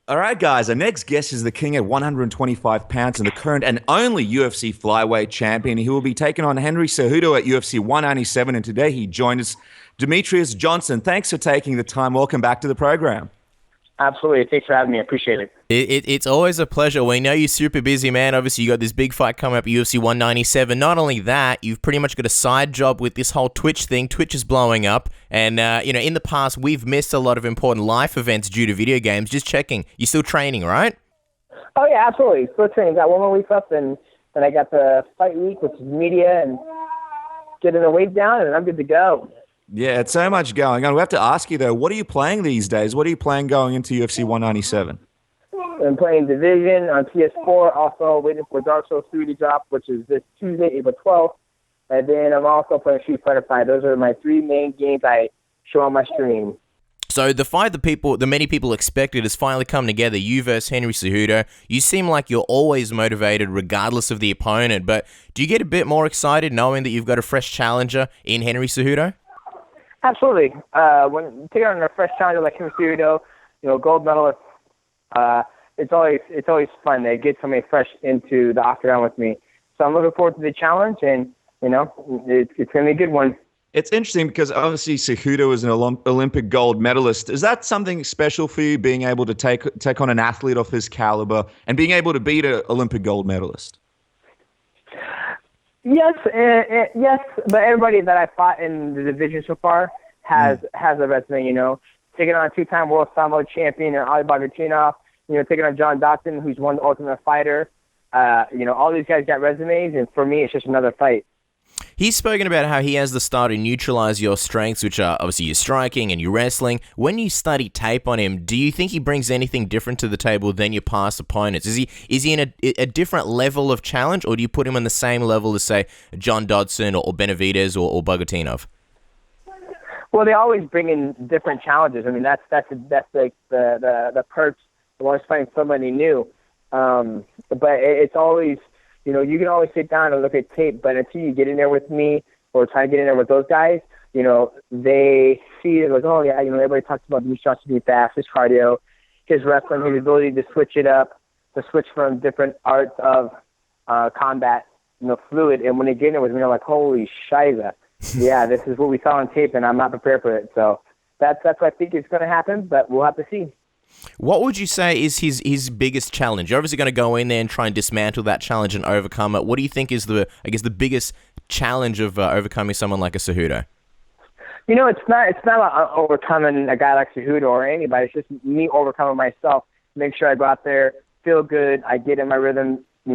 All right, guys. Our next guest is the king at 125 pounds and the current and only UFC flyweight champion. He will be taking on Henry Cejudo at UFC 197, and today he joined us, Demetrious Johnson. Thanks for taking the time. Welcome back to the program. Absolutely. Thanks for having me. I appreciate it. It's always a pleasure. We know you're super busy, man. Obviously, you got this big fight coming up at UFC 197. Not only that, you've pretty much got a side job with this whole Twitch thing. Twitch is blowing up. And, in the past, we've missed a lot of important life events due to video games. Just checking. You're still training, right? Oh, yeah, absolutely. Still training. Got one more week left, and then I got the fight week, which is media, and getting the weight down, and I'm good to go. Yeah, it's so much going on. We have to ask you, though, what are you playing these days? What are you playing going into UFC 197? I'm playing Division on PS4, also waiting for Dark Souls 3 to drop, which is this Tuesday, April 12th. And then I'm also playing Street Fighter 5. Those are my three main games I show on my stream. So the fight the many people expected has finally come together. You versus Henry Cejudo. You seem like you're always motivated regardless of the opponent, but do you get a bit more excited knowing that you've got a fresh challenger in Henry Cejudo? Absolutely. When taking on a fresh challenger like Henry Cejudo, gold medalist, it's always fun to get somebody fresh into the octagon with me. So I'm looking forward to the challenge, and it's gonna be a good one. It's interesting because obviously Cejudo is an Olympic gold medalist. Is that something special for you, being able to take on an athlete of his caliber and being able to beat an Olympic gold medalist? Yes, yes, but everybody that I fought in the division so far has a resume. Taking on a two-time world sambo champion and Ali Baghatinov, taking on Jon Johnson, who's won the Ultimate Fighter. All these guys got resumes, and for me, it's just another fight. He's spoken about how he has the style to neutralize your strengths, which are obviously your striking and your wrestling. When you study tape on him, do you think he brings anything different to the table than your past opponents? Is he in a different level of challenge, or do you put him on the same level as, say, Jon Dodson or Benavidez or Bogatinov? Well, they always bring in different challenges. I mean, that's like the perks of always fighting somebody new. But it's always, you can always sit down and look at tape, but until you get in there with me or try to get in there with those guys, they see it like, oh, yeah, everybody talks about Demetrious Johnson being fast, his cardio, his wrestling, his ability to switch it up, to switch from different arts of combat, fluid. And when they get in there with me, they're like, holy shiza. Yeah, this is what we saw on tape, and I'm not prepared for it. So that's what I think is going to happen, but we'll have to see. What would you say is his biggest challenge? You're obviously going to go in there and try and dismantle that challenge and overcome it. What do you think is the biggest challenge of overcoming someone like a Cejudo? It's not about overcoming a guy like Cejudo or anybody. It's just me overcoming myself. Make sure I go out there, feel good, I get in my rhythm, be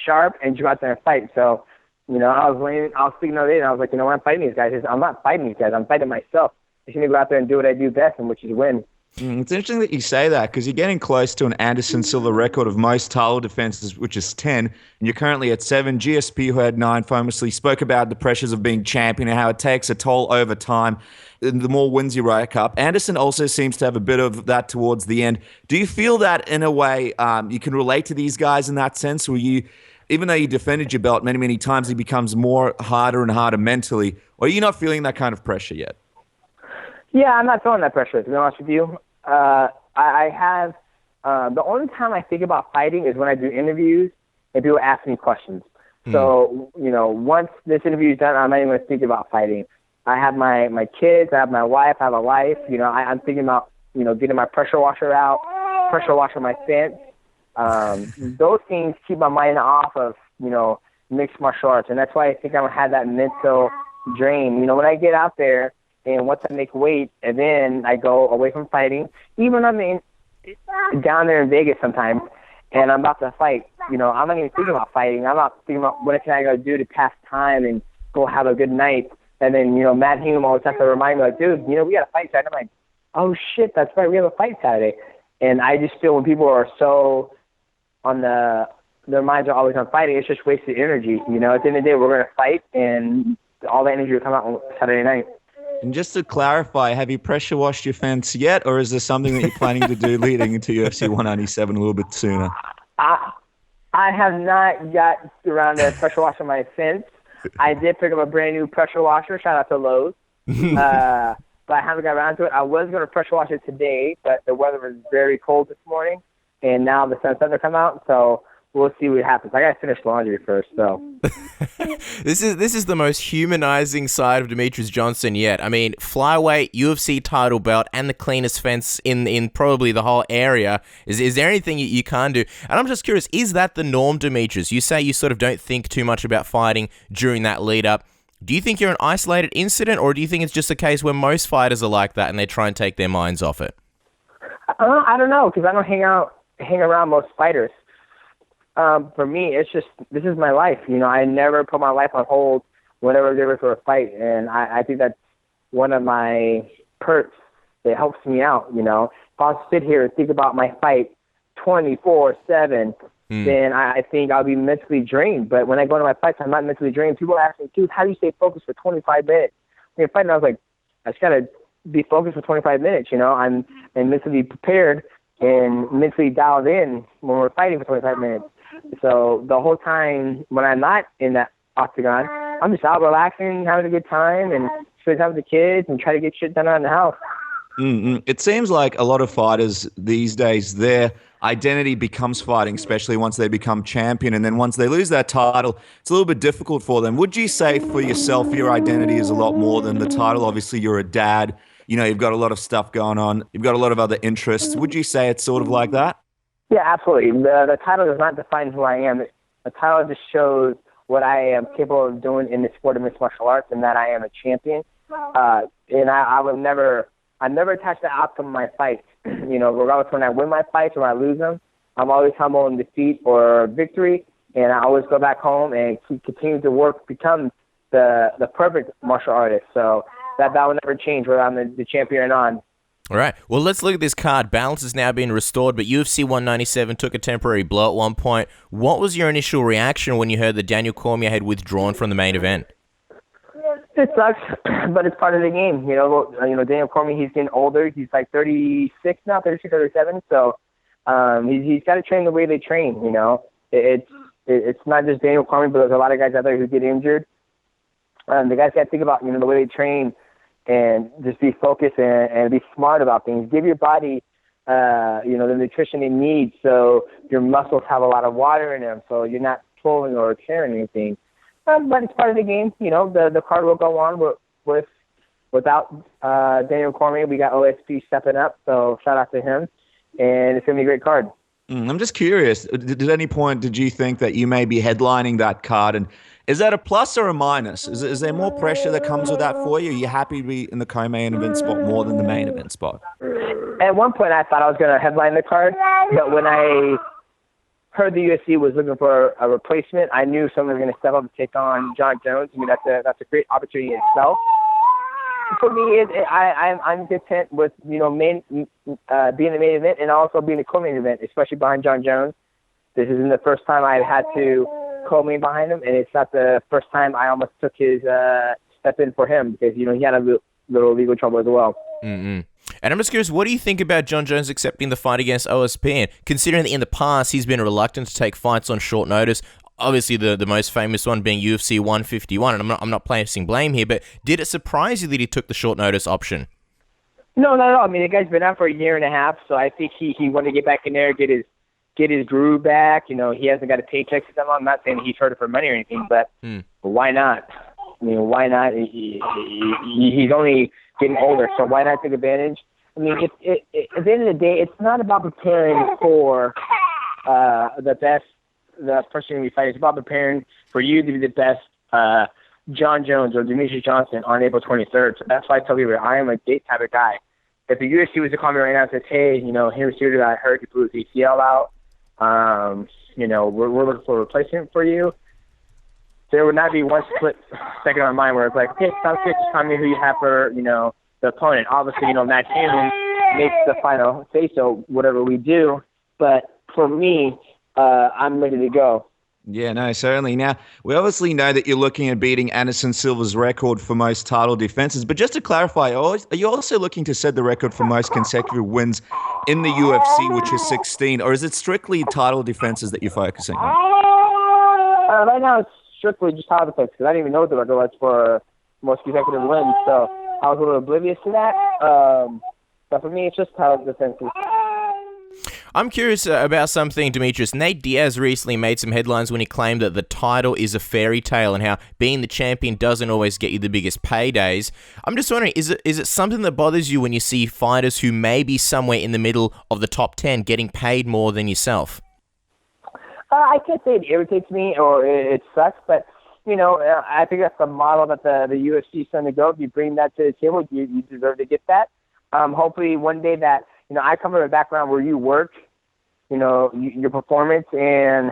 sharp, and go out there and fight. So, I was speaking the other day, and I was like, when I'm fighting these guys, I'm not fighting these guys. I'm fighting myself. I just need to go out there and do what I do best, and which is win. It's interesting that you say that, because you're getting close to an Anderson Silva record of most title defenses, which is 10, and you're currently at 7. GSP, who had 9, famously spoke about the pressures of being champion and how it takes a toll over time, and the more wins you rack up. Anderson also seems to have a bit of that towards the end. Do you feel that, in a way, you can relate to these guys in that sense, where you, even though you defended your belt many, many times, it becomes more harder and harder mentally, or are you not feeling that kind of pressure yet? Yeah, I'm not feeling that pressure, to be honest with you. I have the only time I think about fighting is when I do interviews and people ask me questions. So, once this interview is done, I'm not even going to think about fighting. I have my kids, I have my wife, I have a life. I'm thinking about, getting my pressure washer out, pressure washer my fence. Those things keep my mind off of, mixed martial arts. And that's why I think I don't have that mental drain. When I get out there, and once I make weight, and then I go away from fighting, even down there in Vegas sometimes, and I'm about to fight, I'm not even thinking about fighting. I'm not thinking about what can I go do to pass time and go have a good night. And then, Matt Hume always has to remind me, like, dude, we got a fight Saturday. I'm like, oh, shit, that's right, we have a fight Saturday. And I just feel when people are so on their minds are always on fighting, it's just wasted energy. At the end of the day, we're going to fight, and all the energy will come out on Saturday night. And just to clarify, have you pressure washed your fence yet, or is there something that you're planning to do leading into UFC 197 a little bit sooner? I have not got around to pressure washing my fence. I did pick up a brand new pressure washer. Shout out to Lowe's. but I haven't got around to it. I was going to pressure wash it today, but the weather was very cold this morning, and now the sun's starting to come out, so we'll see what happens. I got to finish laundry first, so. This is the most humanizing side of Demetrious Johnson yet. I mean, flyweight, UFC title belt, and the cleanest fence in probably the whole area. Is there anything you can't do? And I'm just curious, is that the norm, Demetrious? You say you sort of don't think too much about fighting during that lead up. Do you think you're an isolated incident, or do you think it's just a case where most fighters are like that and they try and take their minds off it? I don't know, because I don't hang around most fighters. For me, it's just, this is my life. You know, I never put my life on hold whenever there was for a fight. And I think that's one of my perks that helps me out, you know. If I'll sit here and think about my fight 24/7, then I think I'll be mentally drained. But when I go to my fights, I'm not mentally drained. People ask me, dude, how do you stay focused for 25 minutes? When you're fighting, I was like, I just got to be focused for 25 minutes, you know. I'm mentally prepared and mentally dialed in when we're fighting for 25 minutes. So the whole time when I'm not in that octagon, I'm just out relaxing, having a good time, and spend time with the kids and try to get shit done around the house. It seems like a lot of fighters these days, their identity becomes fighting, especially once they become champion. And then once they lose that title, it's a little bit difficult for them. Would you say for yourself, your identity is a lot more than the title? Obviously, you're a dad. You know, you've got a lot of stuff going on. You've got a lot of other interests. Would you say it's sort of like that? Yeah, absolutely. The title does not define who I am. The title just shows what I am capable of doing in the sport of mixed martial arts, and that I am a champion. And I never attach the outcome of my fights. You know, regardless when I win my fights or I lose them, I'm always humble in defeat or victory, and I always go back home and continue to work, become the perfect martial artist. So that will never change whether I'm the champion or not. All right. Well, let's look at this card. Balance has now been restored, but UFC 197 took a temporary blow at one point. What was your initial reaction when you heard that Daniel Cormier had withdrawn from the main event? It sucks, but it's part of the game. You know, Daniel Cormier, he's getting older. He's like 36 now, 36, 37. So he's got to train the way they train. You know, it's not just Daniel Cormier, but there's a lot of guys out there who get injured. The guys got to think about, you know, the way they train and just be focused and be smart about things. Give your body, the nutrition it needs, so your muscles have a lot of water in them, so you're not pulling or tearing anything. But it's part of the game. You know, the card will go on without Daniel Cormier. We got OSP stepping up, so shout out to him, and it's gonna be a great card. I'm just curious. At any point did you think that you may be headlining that card, and is that a plus or a minus? Is there more pressure that comes with that for you? Are you happy to be in the co-main event spot more than the main event spot? At one point, I thought I was going to headline the card, but when I heard the UFC was looking for a replacement, I knew someone was going to step up and take on Jon Jones. I mean, that's a great opportunity in itself. For me, I'm content with being the main event and also being the co-main event, especially behind Jon Jones. This isn't the first time I've had to co-main behind him, and it's not the first time I almost took his step in for him because he had a little legal trouble as well. Mm-hmm. And I'm just curious, what do you think about Jon Jones accepting the fight against OSP? And considering that in the past he's been reluctant to take fights on short notice, obviously the most famous one being UFC 151, and I'm not placing blame here, but did it surprise you that he took the short notice option? No, not at all. I mean, the guy's been out for a year and a half, so I think he wanted to get back in there, get his groove back. You know, he hasn't got a paycheck for that long. I'm not saying he's hurt it for money or anything, but why not? I mean, why not? He's only getting older, so why not take advantage? I mean, at the end of the day, it's not about preparing for the person we fight. It's about preparing for you to be the best Jon Jones or Demetrious Johnson on April 23rd. So that's why I tell people I am a date type of guy. If the UFC was to call me right now and says, hey, Henry Cejudo got hurt, he blew his ACL out, we're looking for a replacement for you, there would not be one split second on mine where it's like, okay, sounds good, just tell me who you have for, the opponent. Obviously, Matt Taylor makes the final say so, whatever we do. But for me, I'm ready to go. Yeah, no, certainly. Now, we obviously know that you're looking at beating Anderson Silva's record for most title defenses, but just to clarify, are you also looking to set the record for most consecutive wins in the UFC, which is 16, or is it strictly title defenses that you're focusing on? Right now, it's strictly just title defense, because I didn't even know what the record was for most consecutive wins. So I was a little oblivious to that. But for me, it's just title defenses. I'm curious about something, Demetrious. Nate Diaz recently made some headlines when he claimed that the title is a fairy tale and how being the champion doesn't always get you the biggest paydays. I'm just wondering, is it something that bothers you when you see fighters who may be somewhere in the middle of the top 10 getting paid more than yourself? I can't say it irritates me or it sucks, but, I think that's the model that the UFC is trying to go. If you bring that to the table, you deserve to get that. Hopefully one day that, I come from a background where you work, your performance and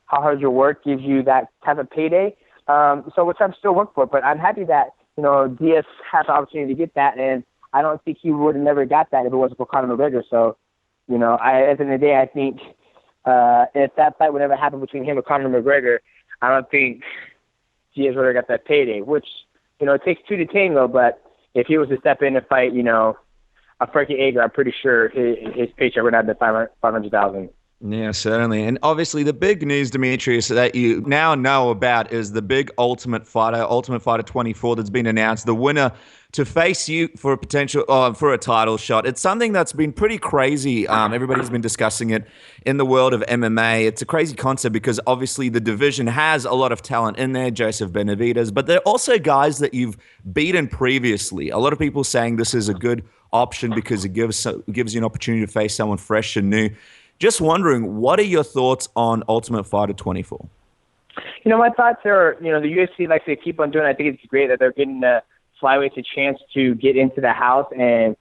how hard your work gives you that type of payday. So which I'm still working for, but I'm happy that, Diaz has the opportunity to get that, and I don't think he would have never got that if it wasn't for Conor McGregor. So, at the end of the day, I think if that fight would ever happen between him and Conor McGregor, I don't think Diaz would have got that payday, which, it takes two to tango, but if he was to step in and fight, a Frankie Edgar, I'm pretty sure his paycheck would have been $500,000. Yeah, certainly. And obviously the big news, Demetrious, that you now know about is the big Ultimate Fighter 24 that's been announced. The winner to face you for a potential for a title shot. It's something that's been pretty crazy. Everybody's been discussing it in the world of MMA. It's a crazy concept because obviously the division has a lot of talent in there, Joseph Benavidez, but there are also guys that you've beaten previously. A lot of people saying this is a good option because it gives you an opportunity to face someone fresh and new. Just wondering, what are your thoughts on Ultimate Fighter 24? My thoughts are, the UFC likes to keep on doing. I think it's great that they're getting the flyweights a chance to get into the house and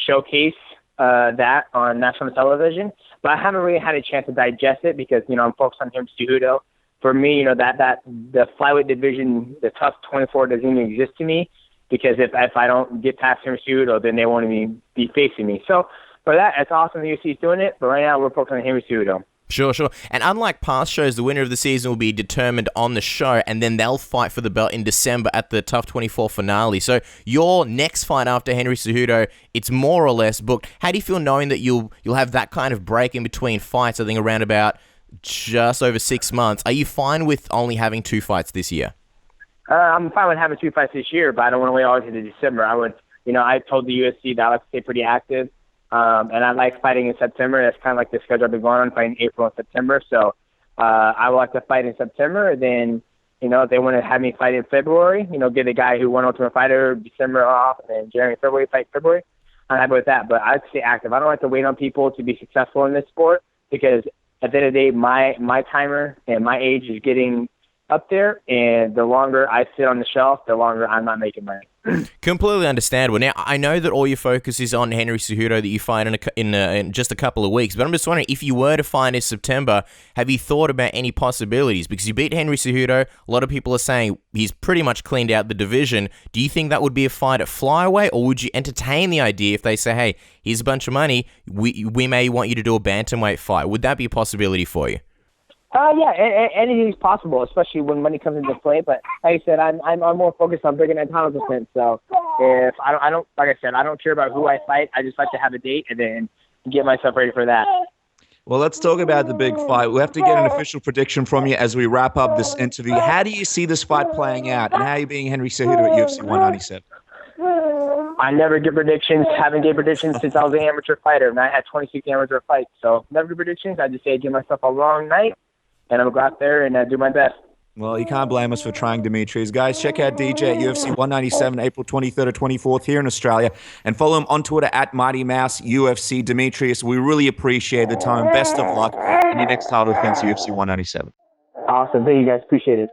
showcase that on national television. But I haven't really had a chance to digest it because, I'm focused on Henry Cejudo. For me, that the flyweight division, the tough 24 doesn't even exist to me because if I don't get past Henry Cejudo, then they won't even be facing me. So for that, it's awesome the UFC is doing it, but right now we're focused on Henry Cejudo. Sure. And unlike past shows, the winner of the season will be determined on the show, and then they'll fight for the belt in December at the Tough 24 finale. So your next fight after Henry Cejudo, it's more or less booked. How do you feel knowing that you'll have that kind of break in between fights, I think around about just over 6 months? Are you fine with only having 2 fights this year? I'm fine with having 2 fights this year, but I don't want to wait all the way to December. I told the UFC that I like to stay pretty active. And I like fighting in September. That's kind of like the schedule I've been going on, fighting April and September. So I would like to fight in September. And then, if they want to have me fight in February, get a guy who won Ultimate Fighter December off, and then January, February, fight February, I'm happy with that. But I'd stay active. I don't like to wait on people to be successful in this sport because at the end of the day, my timer and my age is getting up there, and the longer I sit on the shelf, the longer I'm not making money. Completely understandable. Now, I know that all your focus is on Henry Cejudo that you fight in just a couple of weeks, but I'm just wondering, if you were to fight in September, have you thought about any possibilities? Because you beat Henry Cejudo, a lot of people are saying he's pretty much cleaned out the division. Do you think that would be a fight at flyweight, or would you entertain the idea if they say, hey, here's a bunch of money, we may want you to do a bantamweight fight? Would that be a possibility for you? Yeah, anything's possible, especially when money comes into play. But like I said, I'm more focused on bringing that title defense. So if I don't, like I said, I don't care about who I fight. I just like to have a date and then get myself ready for that. Well, let's talk about the big fight. We have to get an official prediction from you as we wrap up this interview. How do you see this fight playing out, and how are you being Henry Cejudo at UFC 197? I never give predictions. Haven't gave predictions since I was an amateur fighter, and I had 26 amateur fights. So never give predictions. I just say give myself a long night. And I'm going to go out there and do my best. Well, you can't blame us for trying, Demetrious. Guys, check out DJ at UFC 197, April 23rd or 24th here in Australia. And follow him on Twitter at Mighty Mouse UFC. Demetrious, we really appreciate the time. Best of luck in your next title defense, UFC 197. Awesome. Thank you, guys. Appreciate it.